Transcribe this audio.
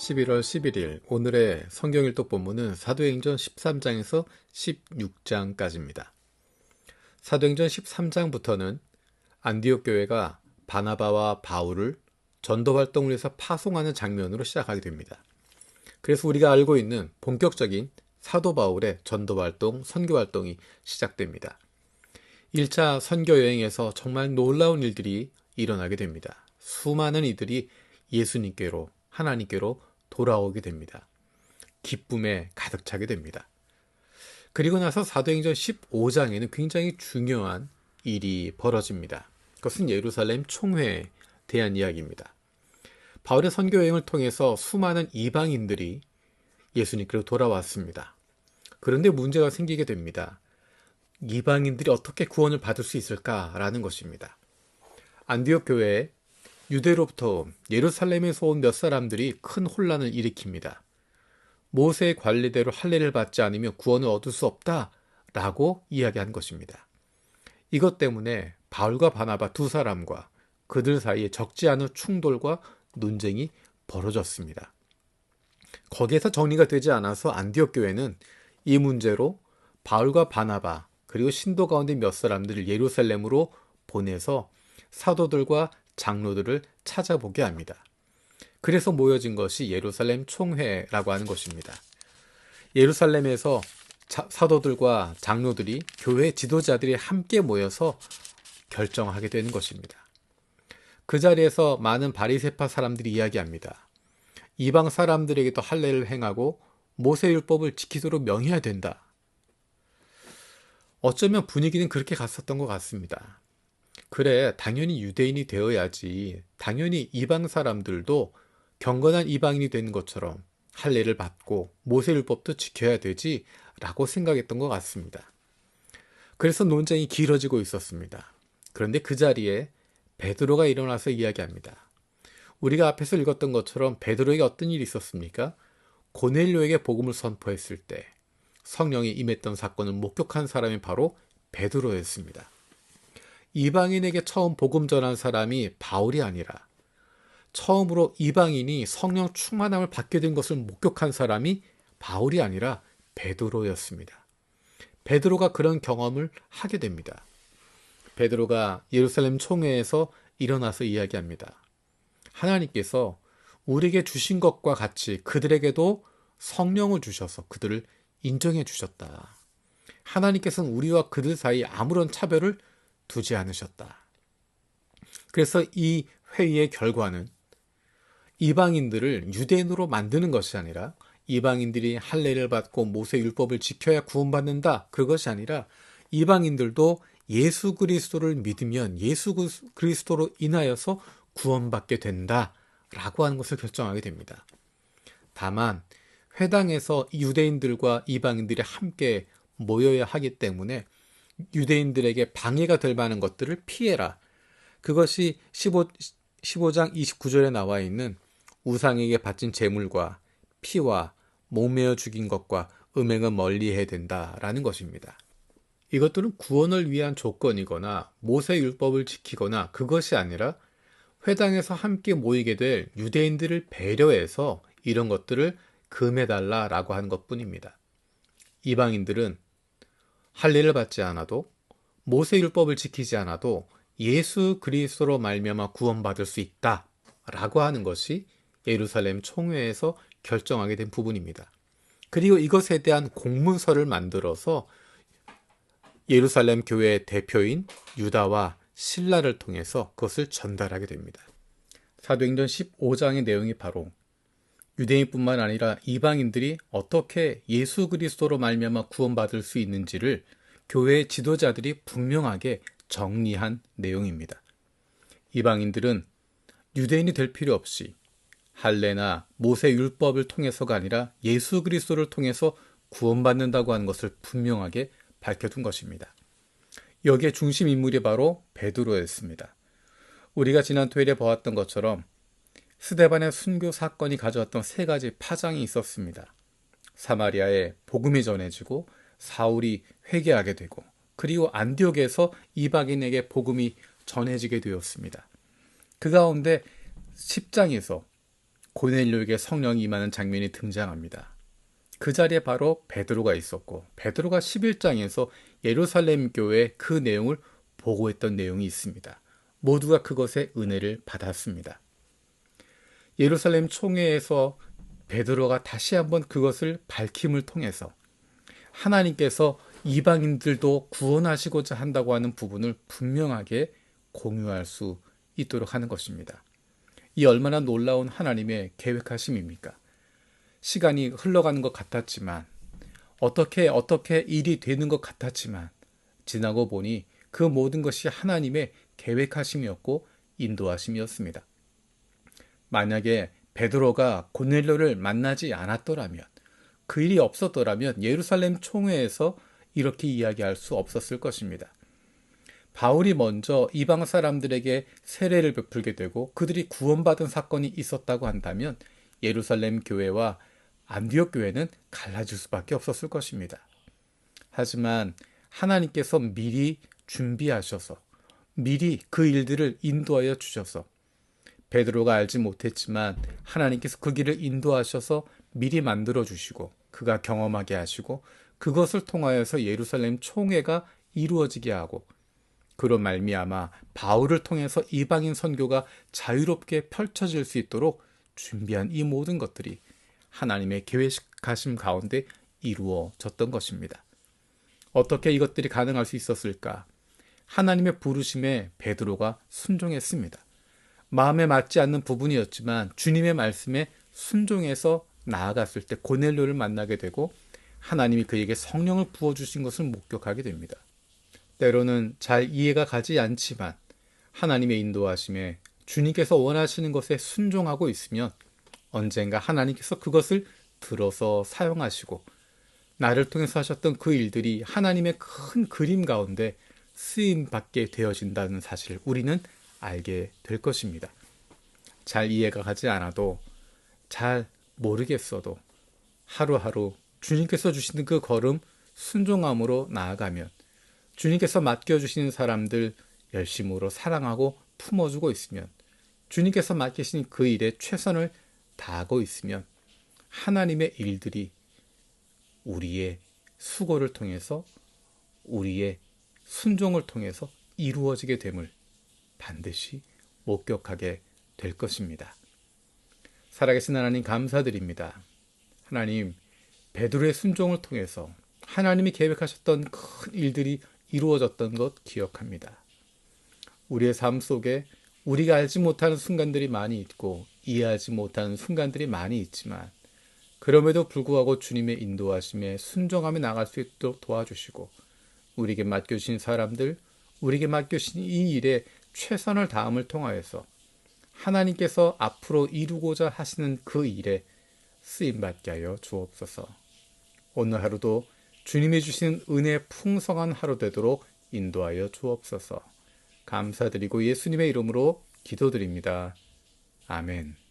11월 11일 오늘의 성경일독 본문은 사도행전 13장에서 16장까지입니다. 사도행전 13장부터는 안디옥 교회가 바나바와 바울을 전도활동을 위해서 파송하는 장면으로 시작하게 됩니다. 그래서 우리가 알고 있는 본격적인 사도 바울의 전도활동, 선교활동이 시작됩니다. 1차 선교여행에서 정말 놀라운 일들이 일어나게 됩니다. 수많은 이들이 예수님께로, 하나님께로 돌아오게 됩니다. 기쁨에 가득 차게 됩니다. 그리고 나서 사도행전 15장에는 굉장히 중요한 일이 벌어집니다. 그것은 예루살렘 총회에 대한 이야기입니다. 바울의 선교여행을 통해서 수많은 이방인들이 예수님께로 돌아왔습니다. 그런데 문제가 생기게 됩니다. 이방인들이 어떻게 구원을 받을 수 있을까라는 것입니다. 안디옥 교회에 유대로부터 예루살렘에서 온 몇 사람들이 큰 혼란을 일으킵니다. 모세의 관리대로 할례를 받지 않으면 구원을 얻을 수 없다라고 이야기한 것입니다. 이것 때문에 바울과 바나바 두 사람과 그들 사이에 적지 않은 충돌과 논쟁이 벌어졌습니다. 거기에서 정리가 되지 않아서 안디옥 교회는 이 문제로 바울과 바나바 그리고 신도 가운데 몇 사람들을 예루살렘으로 보내서 사도들과 장로들을 찾아보게 합니다. 그래서 모여진 것이 예루살렘 총회라고 하는 것입니다. 예루살렘에서 사도들과 장로들이 교회 지도자들이 함께 모여서 결정하게 되는 것입니다. 그 자리에서 많은 바리새파 사람들이 이야기합니다. 이방 사람들에게도 할례를 행하고 모세율법을 지키도록 명해야 된다. 어쩌면 분위기는 그렇게 갔었던 것 같습니다. 그래, 당연히 유대인이 되어야지. 당연히 이방 사람들도 경건한 이방인이 되는 것처럼 할례를 받고 모세율법도 지켜야 되지 라고 생각했던 것 같습니다. 그래서 논쟁이 길어지고 있었습니다. 그런데 그 자리에 베드로가 일어나서 이야기합니다. 우리가 앞에서 읽었던 것처럼 베드로에게 어떤 일이 있었습니까? 고넬료에게 복음을 선포했을 때 성령이 임했던 사건을 목격한 사람이 바로 베드로였습니다. 이방인에게 처음 복음 전한 사람이 바울이 아니라 처음으로 이방인이 성령 충만함을 받게 된 것을 목격한 사람이 바울이 아니라 베드로였습니다. 베드로가 그런 경험을 하게 됩니다. 베드로가 예루살렘 총회에서 일어나서 이야기합니다. 하나님께서 우리에게 주신 것과 같이 그들에게도 성령을 주셔서 그들을 인정해 주셨다. 하나님께서는 우리와 그들 사이에 아무런 차별을 두지 않으셨다. 그래서 이 회의의 결과는 이방인들을 유대인으로 만드는 것이 아니라 이방인들이 할례를 받고 모세율법을 지켜야 구원받는다. 그것이 아니라 이방인들도 예수 그리스도를 믿으면 예수 그리스도로 인하여서 구원받게 된다라고 하는 것을 결정하게 됩니다. 다만 회당에서 유대인들과 이방인들이 함께 모여야 하기 때문에 유대인들에게 방해가 될 만한 것들을 피해라. 그것이 15장 29절에 나와 있는 우상에게 바친 제물과 피와 목매어 죽인 것과 음행은 멀리해야 된다라는 것입니다. 이것들은 구원을 위한 조건이거나 모세율법을 지키거나 그것이 아니라 회당에서 함께 모이게 될 유대인들을 배려해서 이런 것들을 금해달라라고 하는 것뿐입니다. 이방인들은 할례를 받지 않아도 모세율법을 지키지 않아도 예수 그리스도로 말미암아 구원받을 수 있다라고 하는 것이 예루살렘 총회에서 결정하게 된 부분입니다. 그리고 이것에 대한 공문서를 만들어서 예루살렘 교회의 대표인 유다와 실라를 통해서 그것을 전달하게 됩니다. 사도행전 15장의 내용이 바로 유대인뿐만 아니라 이방인들이 어떻게 예수 그리스도로 말미암아 구원받을 수 있는지를 교회의 지도자들이 분명하게 정리한 내용입니다. 이방인들은 유대인이 될 필요 없이 할례나 모세율법을 통해서가 아니라 예수 그리스도를 통해서 구원받는다고 하는 것을 분명하게 밝혀둔 것입니다. 여기에 중심 인물이 바로 베드로였습니다. 우리가 지난 토요일에 보았던 것처럼 스데반의 순교 사건이 가져왔던 세 가지 파장이 있었습니다. 사마리아에 복음이 전해지고 사울이 회개하게 되고 그리고 안디옥에서 이방인에게 복음이 전해지게 되었습니다. 그 가운데 10장에서 고넬료에게 성령이 임하는 장면이 등장합니다. 그 자리에 바로 베드로가 있었고 베드로가 11장에서 예루살렘 교회의 그 내용을 보고했던 내용이 있습니다. 모두가 그것의 은혜를 받았습니다. 예루살렘 총회에서 베드로가 다시 한번 그것을 밝힘을 통해서 하나님께서 이방인들도 구원하시고자 한다고 하는 부분을 분명하게 공유할 수 있도록 하는 것입니다. 이 얼마나 놀라운 하나님의 계획하심입니까? 시간이 흘러가는 것 같았지만 어떻게 일이 되는 것 같았지만 지나고 보니 그 모든 것이 하나님의 계획하심이었고 인도하심이었습니다. 만약에 베드로가 고넬료를 만나지 않았더라면 그 일이 없었더라면 예루살렘 총회에서 이렇게 이야기할 수 없었을 것입니다. 바울이 먼저 이방 사람들에게 세례를 베풀게 되고 그들이 구원받은 사건이 있었다고 한다면 예루살렘 교회와 안디옥 교회는 갈라질 수밖에 없었을 것입니다. 하지만 하나님께서 미리 준비하셔서 미리 그 일들을 인도하여 주셔서 베드로가 알지 못했지만 하나님께서 그 길을 인도하셔서 미리 만들어 주시고 그가 경험하게 하시고 그것을 통하여서 예루살렘 총회가 이루어지게 하고 그로 말미암아 바울을 통해서 이방인 선교가 자유롭게 펼쳐질 수 있도록 준비한 이 모든 것들이 하나님의 계획하심 가운데 이루어졌던 것입니다. 어떻게 이것들이 가능할 수 있었을까? 하나님의 부르심에 베드로가 순종했습니다. 마음에 맞지 않는 부분이었지만 주님의 말씀에 순종해서 나아갔을 때 고넬료를 만나게 되고 하나님이 그에게 성령을 부어주신 것을 목격하게 됩니다. 때로는 잘 이해가 가지 않지만 하나님의 인도하심에 주님께서 원하시는 것에 순종하고 있으면 언젠가 하나님께서 그것을 들어서 사용하시고 나를 통해서 하셨던 그 일들이 하나님의 큰 그림 가운데 쓰임받게 되어진다는 사실을 우리는 알게 될 것입니다. 잘 이해가 가지 않아도 잘 모르겠어도 하루하루 주님께서 주시는 그 걸음 순종함으로 나아가면 주님께서 맡겨주시는 사람들 열심으로 사랑하고 품어주고 있으면 주님께서 맡기신 그 일에 최선을 다하고 있으면 하나님의 일들이 우리의 수고를 통해서 우리의 순종을 통해서 이루어지게 됨을 반드시 목격하게 될 것입니다. 살아계신 하나님 감사드립니다. 하나님, 베드로의 순종을 통해서 하나님이 계획하셨던 큰 일들이 이루어졌던 것 기억합니다. 우리의 삶 속에 우리가 알지 못하는 순간들이 많이 있고 이해하지 못하는 순간들이 많이 있지만 그럼에도 불구하고 주님의 인도하심에 순종하며 나갈 수 있도록 도와주시고 우리에게 맡겨주신 사람들, 우리에게 맡겨주신 이 일에 최선을 다함을 통하여서 하나님께서 앞으로 이루고자 하시는 그 일에 쓰임받게 하여 주옵소서. 오늘 하루도 주님이 주신 은혜 풍성한 하루 되도록 인도하여 주옵소서. 감사드리고 예수님의 이름으로 기도드립니다. 아멘.